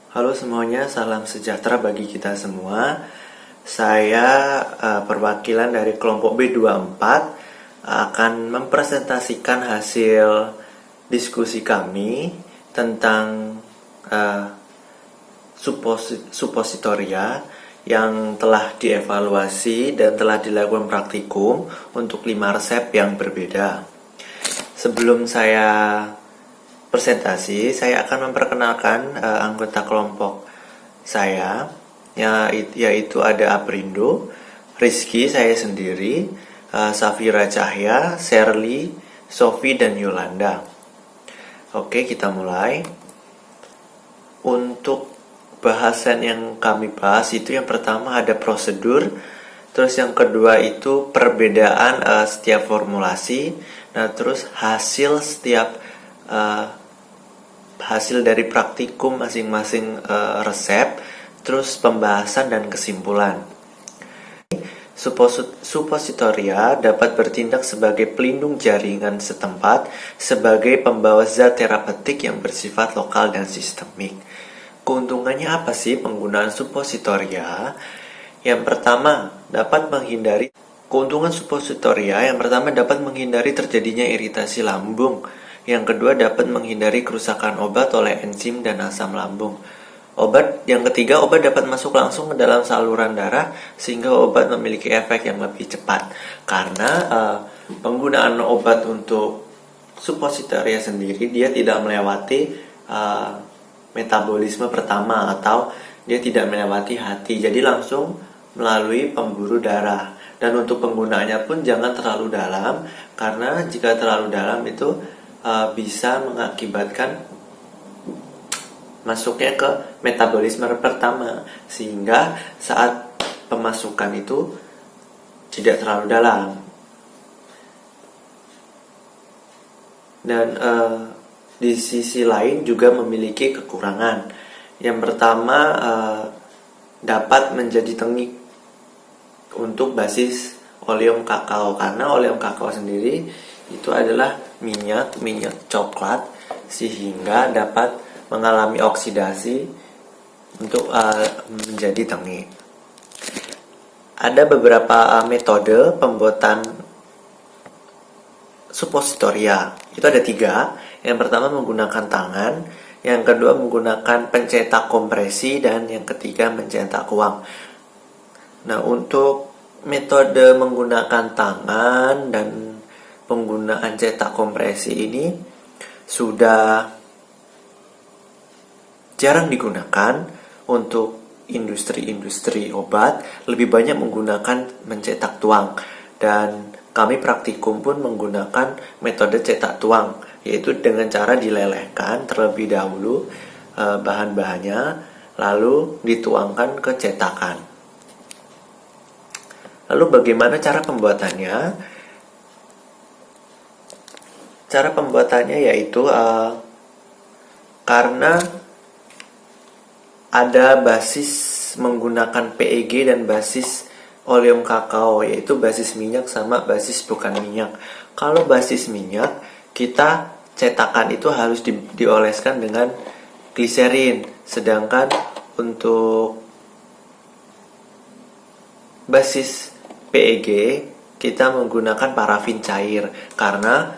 Halo semuanya, salam sejahtera bagi kita semua. Saya perwakilan dari kelompok B24 akan mempresentasikan hasil diskusi kami tentang eh, suppositoria yang telah dievaluasi dan telah dilakukan praktikum untuk 5 resep yang berbeda. Sebelum saya presentasi, saya akan memperkenalkan anggota kelompok saya, yaitu ada Aprindo, Rizky, saya sendiri, Safira Cahya, Sherly, Sofi, dan Yolanda. Oke, kita mulai. Untuk bahasan yang kami bahas itu yang pertama ada prosedur, terus yang kedua itu perbedaan setiap formulasi, nah terus hasil setiap hasil dari praktikum masing-masing resep, terus pembahasan dan kesimpulan. Suppositoria dapat bertindak sebagai pelindung jaringan setempat sebagai pembawa zat terapeutik yang bersifat lokal dan sistemik. Keuntungannya apa sih penggunaan suppositoria? Yang pertama, dapat menghindari keuntungan suppositoria yang pertama dapat menghindari terjadinya iritasi lambung. Yang kedua dapat menghindari kerusakan obat oleh enzim dan asam lambung. Yang ketiga, obat dapat masuk langsung ke dalam saluran darah sehingga obat memiliki efek yang lebih cepat. Karena penggunaan obat untuk suppositoria sendiri dia tidak melewati metabolisme pertama atau dia tidak melewati hati. Jadi langsung melalui pembuluh darah. Dan untuk penggunaannya pun jangan terlalu dalam, karena jika terlalu dalam itu bisa mengakibatkan masuknya ke metabolisme pertama, sehingga saat pemasukan itu tidak terlalu dalam. Dan di sisi lain juga memiliki kekurangan. Yang pertama, dapat menjadi tengik untuk basis oleum kakao, karena oleum kakao sendiri itu adalah minyak coklat, sehingga dapat mengalami oksidasi untuk menjadi tengik. Ada beberapa metode pembuatan suppositoria. Itu ada 3. Yang pertama menggunakan tangan, yang kedua menggunakan pencetak kompresi, dan yang ketiga mencetak uang. Nah, untuk metode menggunakan tangan dan penggunaan cetak kompresi ini sudah jarang digunakan untuk industri-industri obat, lebih banyak menggunakan mencetak tuang. Dan kami praktikum pun menggunakan metode cetak tuang, yaitu dengan cara dilelehkan terlebih dahulu bahan-bahannya, lalu dituangkan ke cetakan. Lalu bagaimana cara pembuatannya? Cara pembuatannya yaitu karena ada basis menggunakan PEG dan basis oleum kakao, yaitu basis minyak sama basis bukan minyak. Kalau basis minyak, kita cetakan itu harus dioleskan dengan gliserin, sedangkan untuk basis PEG kita menggunakan parafin cair, karena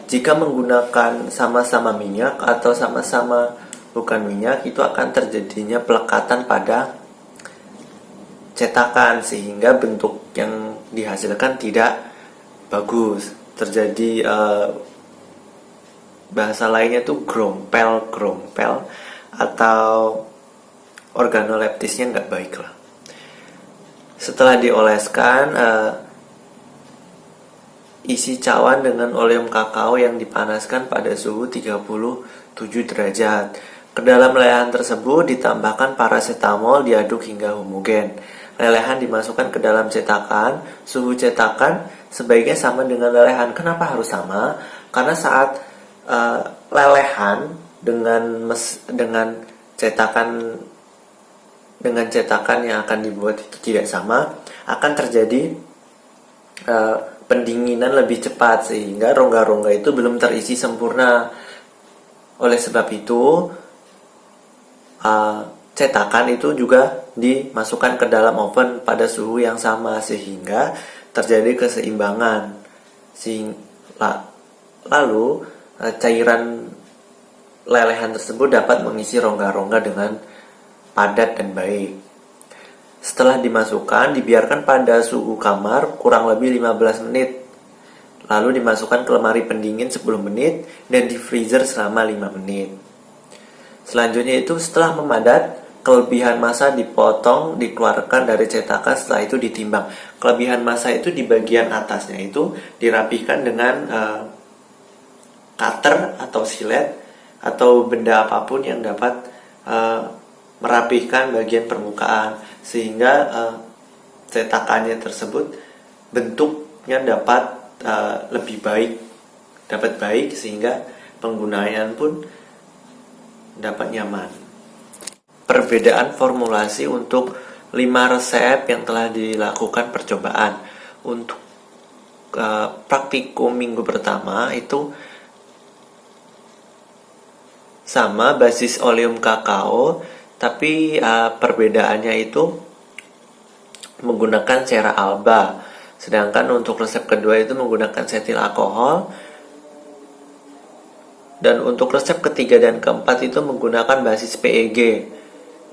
jika menggunakan sama-sama minyak atau sama-sama bukan minyak, itu akan terjadinya pelekatan pada cetakan sehingga bentuk yang dihasilkan tidak bagus. Terjadi bahasa lainnya tuh grompel atau organoleptisnya nggak baik lah. Setelah dioleskan, isi cawan dengan oleum kakao yang dipanaskan pada suhu 37 derajat. Ke dalam lelehan tersebut ditambahkan paracetamol, diaduk hingga homogen. Lelehan dimasukkan ke dalam cetakan. Suhu cetakan sebaiknya sama dengan lelehan. Kenapa harus sama? Karena saat lelehan dengan cetakan yang akan dibuat itu tidak sama, akan terjadi pendinginan lebih cepat sehingga rongga-rongga itu belum terisi sempurna. Oleh sebab itu cetakan itu juga dimasukkan ke dalam oven pada suhu yang sama sehingga terjadi keseimbangan. Lalu cairan lelehan tersebut dapat mengisi rongga-rongga dengan padat dan baik. Setelah dimasukkan, dibiarkan pada suhu kamar kurang lebih 15 menit. Lalu dimasukkan ke lemari pendingin 10 menit dan di freezer selama 5 menit. Selanjutnya itu setelah memadat, kelebihan massa dipotong, dikeluarkan dari cetakan, setelah itu ditimbang. Kelebihan massa itu di bagian atasnya itu dirapihkan dengan cutter atau silet atau benda apapun yang dapat merapihkan bagian permukaan sehingga cetakannya tersebut bentuknya dapat lebih baik sehingga penggunaan pun dapat nyaman. Perbedaan formulasi untuk 5 resep yang telah dilakukan percobaan. Untuk praktikum minggu pertama itu sama basis oleum kakao, tapi perbedaannya itu menggunakan cera alba. Sedangkan untuk resep kedua itu menggunakan setil alkohol. Dan untuk resep ketiga dan keempat itu menggunakan basis PEG.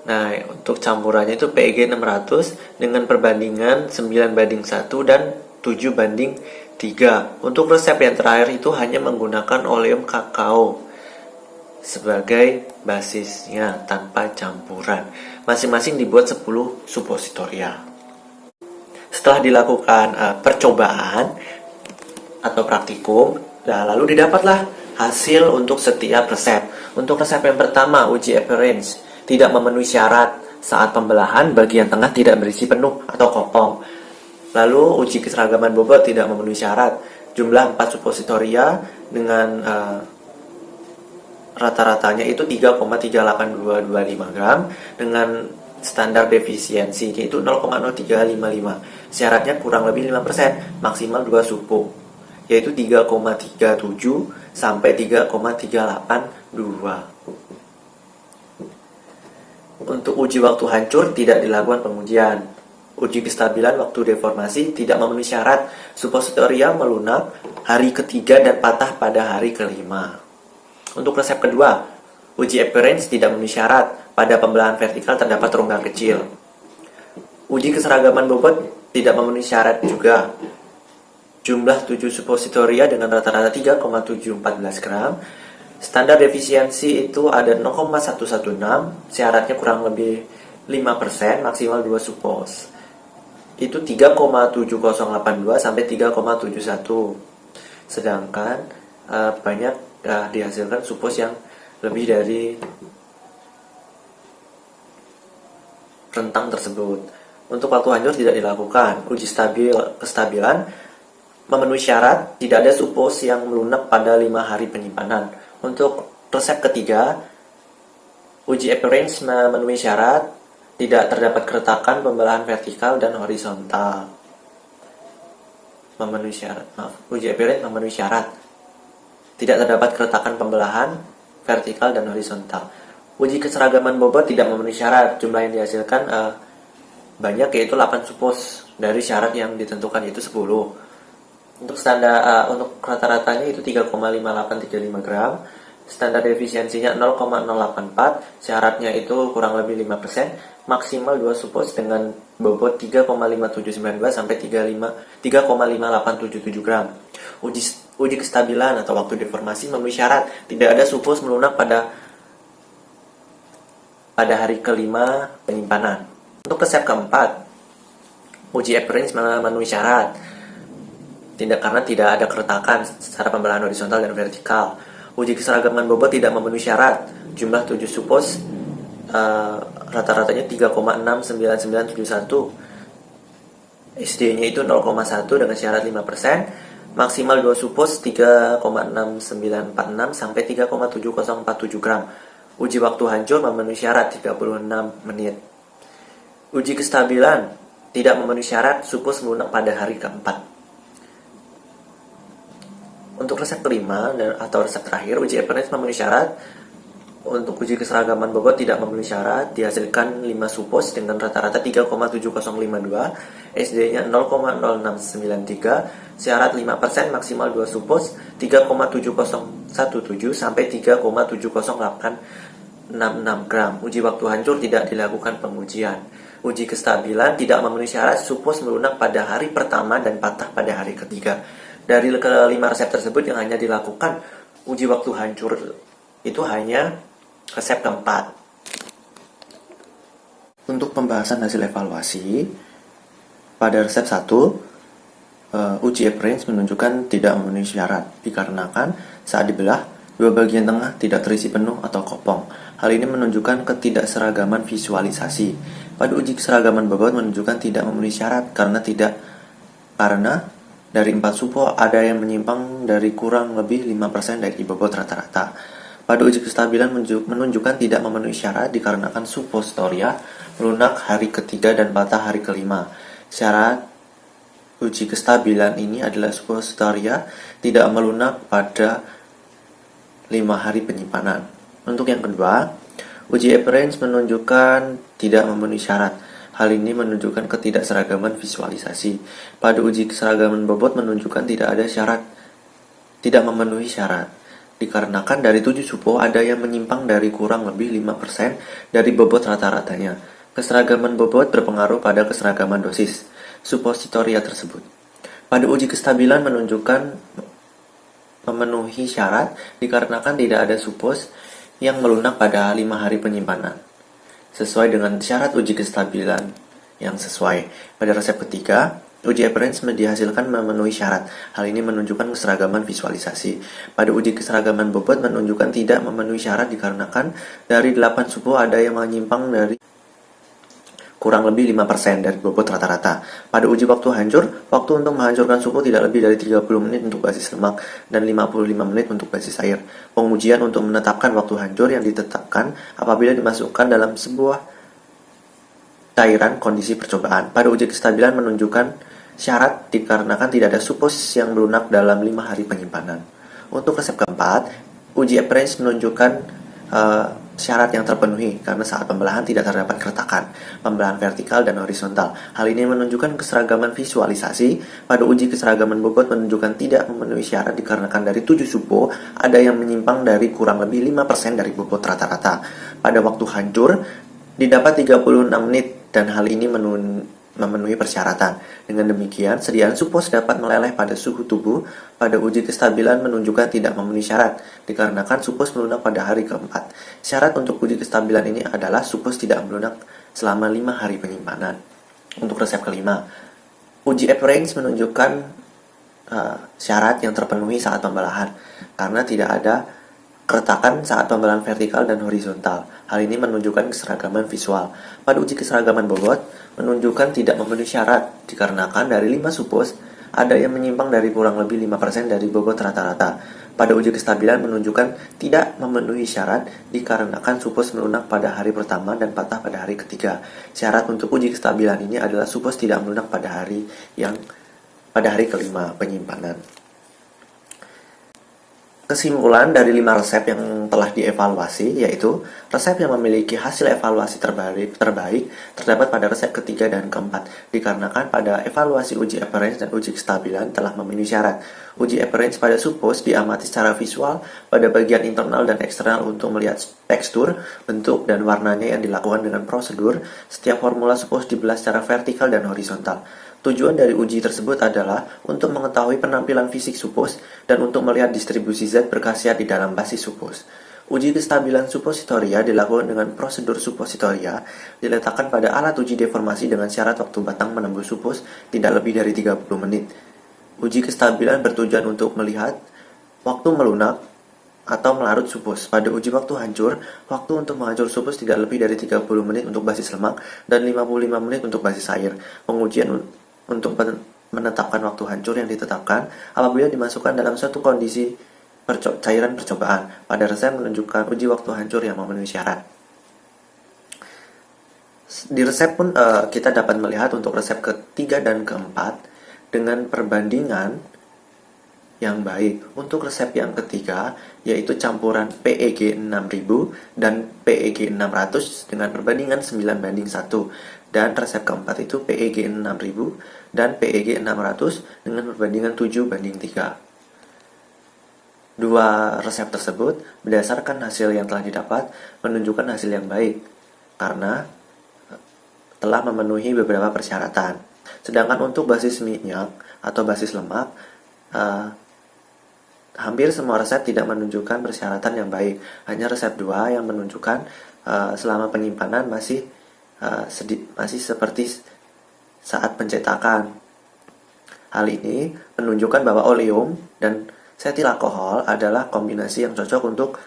Nah, untuk campurannya itu PEG 600 dengan perbandingan 9:1 dan 7:3. Untuk resep yang terakhir itu hanya menggunakan oleum kakao sebagai basisnya tanpa campuran. Masing-masing dibuat 10 suppositoria. Setelah dilakukan percobaan atau praktikum, lalu didapatlah hasil untuk setiap resep. Untuk resep yang pertama, uji appearance, tidak memenuhi syarat saat pembelahan bagian tengah tidak berisi penuh atau kopong. Lalu uji keseragaman bobot tidak memenuhi syarat, jumlah 4 suppositoria dengan rata-ratanya itu 3,38225 gram dengan standar defisiensi yaitu 0,0355. Syaratnya kurang lebih 5%, maksimal 2 supo, yaitu 3,37 sampai 3,382. Untuk uji waktu hancur tidak dilakukan pengujian. Uji kestabilan waktu deformasi tidak memenuhi syarat, suppositoria melunak hari ketiga dan patah pada hari kelima. Untuk resep kedua, uji appearance tidak memenuhi syarat, pada pembelahan vertikal terdapat rongga kecil. Uji keseragaman bobot tidak memenuhi syarat juga. Jumlah 7 suppositoria dengan rata-rata 3,714 gram. Standar defisiensi itu ada 0,116, syaratnya kurang lebih 5%, maksimal 2 suppos. Itu 3,7082 sampai 3,71. Sedangkan banyak dihasilkan suppos yang lebih dari rentang tersebut. Untuk waktu hancur tidak dilakukan. Uji kestabilan memenuhi syarat, tidak ada suppos yang melunak pada 5 hari penyimpanan. Untuk resep ketiga, uji appearance memenuhi syarat, tidak terdapat keretakan pembelahan vertikal dan horizontal. Uji appearance memenuhi syarat, tidak terdapat keretakan pembelahan vertikal dan horizontal. Uji keseragaman bobot tidak memenuhi syarat, jumlah yang dihasilkan banyak yaitu 8 suppos dari syarat yang ditentukan yaitu 10. Untuk standar untuk rata-ratanya itu 3,5835 gram. Standar defisiensinya 0,084, syaratnya itu kurang lebih 5%, maksimal 2 suppos dengan bobot 3,5792 sampai 3,5877 gram. Uji kestabilan atau waktu deformasi memenuhi syarat, tidak ada suppos melunak pada hari kelima penyimpanan. Untuk resep keempat, uji appearance memenuhi syarat, karena tidak ada keretakan secara pembelahan horizontal dan vertikal. Uji keseragaman bobot tidak memenuhi syarat, jumlah 7 suppos rata-ratanya 3,69971. SD-nya itu 0,1 dengan syarat 5%, maksimal 2 suppos 3,6946 sampai 3,7047 gram. Uji waktu hancur memenuhi syarat 36 menit. Uji kestabilan tidak memenuhi syarat, suppos melunak pada hari keempat. Untuk resep kelima atau resep terakhir, uji appearance memenuhi syarat, Untuk uji keseragaman bobot tidak memenuhi syarat, dihasilkan 5 supos dengan rata-rata 3,7052, SD-nya 0,0693, syarat 5%, maksimal 2 supos 3,7017 sampai 3,70866 gram. Uji waktu hancur tidak dilakukan pengujian. Uji kestabilan tidak memenuhi syarat, supos melunak pada hari pertama dan patah pada hari ketiga. Dari kelima resep tersebut yang hanya dilakukan uji waktu hancur itu hanya resep keempat. Untuk pembahasan hasil evaluasi, pada resep 1, uji appearance menunjukkan tidak memenuhi syarat, dikarenakan saat dibelah, dua bagian tengah tidak terisi penuh atau kopong. Hal ini menunjukkan ketidakseragaman visualisasi. Pada uji keseragaman bobot menunjukkan tidak memenuhi syarat karena dari 4 supo ada yang menyimpang dari kurang lebih 5% dari bobot rata-rata. Pada uji kestabilan menunjukkan tidak memenuhi syarat dikarenakan suppositoria melunak hari ketiga dan patah hari kelima. Syarat uji kestabilan ini adalah suppositoria tidak melunak pada 5 hari penyimpanan. Untuk yang kedua, uji appearance menunjukkan tidak memenuhi syarat. Hal ini menunjukkan ketidakseragaman visualisasi. Pada uji keseragaman bobot menunjukkan tidak memenuhi syarat. Dikarenakan dari 7 supo ada yang menyimpang dari kurang lebih 5% dari bobot rata-ratanya. Keseragaman bobot berpengaruh pada keseragaman dosis suppositoria tersebut. Pada uji kestabilan menunjukkan memenuhi syarat dikarenakan tidak ada supos yang melunak pada 5 hari penyimpanan, sesuai dengan syarat uji kestabilan yang sesuai. Pada resep ketiga, uji appearance dihasilkan memenuhi syarat. Hal ini menunjukkan keseragaman visualisasi. Pada uji keseragaman bobot menunjukkan tidak memenuhi syarat dikarenakan dari 8 supo ada yang menyimpang dari kurang lebih 5% dari bobot rata-rata. Pada uji waktu hancur, waktu untuk menghancurkan supo tidak lebih dari 30 menit untuk basis lemak dan 55 menit untuk basis air. Pengujian untuk menetapkan waktu hancur yang ditetapkan apabila dimasukkan dalam sebuah cairan kondisi percobaan. Pada uji kestabilan menunjukkan syarat dikarenakan tidak ada supos yang melunak dalam 5 hari penyimpanan. Untuk resep keempat, uji appearance menunjukkan syarat yang terpenuhi karena saat pembelahan tidak terdapat keretakan, pembelahan vertikal dan horizontal. Hal ini menunjukkan keseragaman visualisasi. Pada uji keseragaman bobot menunjukkan tidak memenuhi syarat dikarenakan dari 7 supo ada yang menyimpang dari kurang lebih 5% dari bobot rata-rata. Pada waktu hancur didapat 36 menit dan hal ini memenuhi persyaratan. Dengan demikian, sediaan supos dapat meleleh pada suhu tubuh. Pada uji kestabilan menunjukkan tidak memenuhi syarat dikarenakan supos melunak pada hari keempat. Syarat untuk uji kestabilan ini adalah supos tidak melunak selama 5 hari penyimpanan. Untuk resep kelima, uji appearance menunjukkan syarat yang terpenuhi saat pembelahan karena tidak ada keretakan saat pembelahan vertikal dan horizontal. Hal ini menunjukkan keseragaman visual. Pada uji keseragaman bobot menunjukkan tidak memenuhi syarat dikarenakan dari 5 supos ada yang menyimpang dari kurang lebih 5% dari bobot rata-rata. Pada uji kestabilan menunjukkan tidak memenuhi syarat dikarenakan supos melunak pada hari pertama dan patah pada hari ketiga. Syarat untuk uji kestabilan ini adalah supos tidak melunak pada hari kelima penyimpanan. Kesimpulan dari 5 resep yang telah dievaluasi yaitu resep yang memiliki hasil evaluasi terbaik terdapat pada resep ketiga dan keempat dikarenakan pada evaluasi uji appearance dan uji kestabilan telah memenuhi syarat. Uji appearance pada supos diamati secara visual pada bagian internal dan eksternal untuk melihat tekstur, bentuk, dan warnanya yang dilakukan dengan prosedur. Setiap formula supos dibelah secara vertikal dan horizontal. Tujuan dari uji tersebut adalah untuk mengetahui penampilan fisik supos dan untuk melihat distribusi zat berkhasiat di dalam basis supos. Uji kestabilan suppositoria dilakukan dengan prosedur suppositoria diletakkan pada alat uji deformasi dengan syarat waktu batang menembus supos tidak lebih dari 30 menit. Uji kestabilan bertujuan untuk melihat waktu melunak atau melarut supos. Pada uji waktu hancur, waktu untuk menghancur supos tidak lebih dari 30 menit untuk basis lemak dan 55 menit untuk basis air. Pengujian untuk menetapkan waktu hancur yang ditetapkan apabila dimasukkan dalam suatu kondisi cairan percobaan. Pada resep menunjukkan uji waktu hancur yang memenuhi syarat. Di resep pun kita dapat melihat untuk resep ketiga dan keempat dengan perbandingan yang baik. Untuk resep yang ketiga, yaitu campuran PEG 6000 dan PEG 600 dengan perbandingan 9:1. Dan resep keempat itu PEG 6000 dan PEG 600 dengan perbandingan 7:3. Dua resep tersebut berdasarkan hasil yang telah didapat menunjukkan hasil yang baik karena telah memenuhi beberapa persyaratan. Sedangkan untuk basis minyak atau basis lemak, hampir semua resep tidak menunjukkan persyaratan yang baik. Hanya resep 2 yang menunjukkan selama penyimpanan masih seperti saat pencetakan. Hal ini menunjukkan bahwa oleum dan setil alkohol adalah kombinasi yang cocok untuk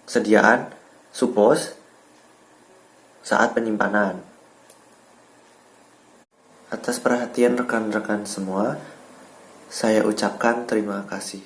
sediaan supos saat penyimpanan. Atas perhatian rekan-rekan semua, saya ucapkan terima kasih.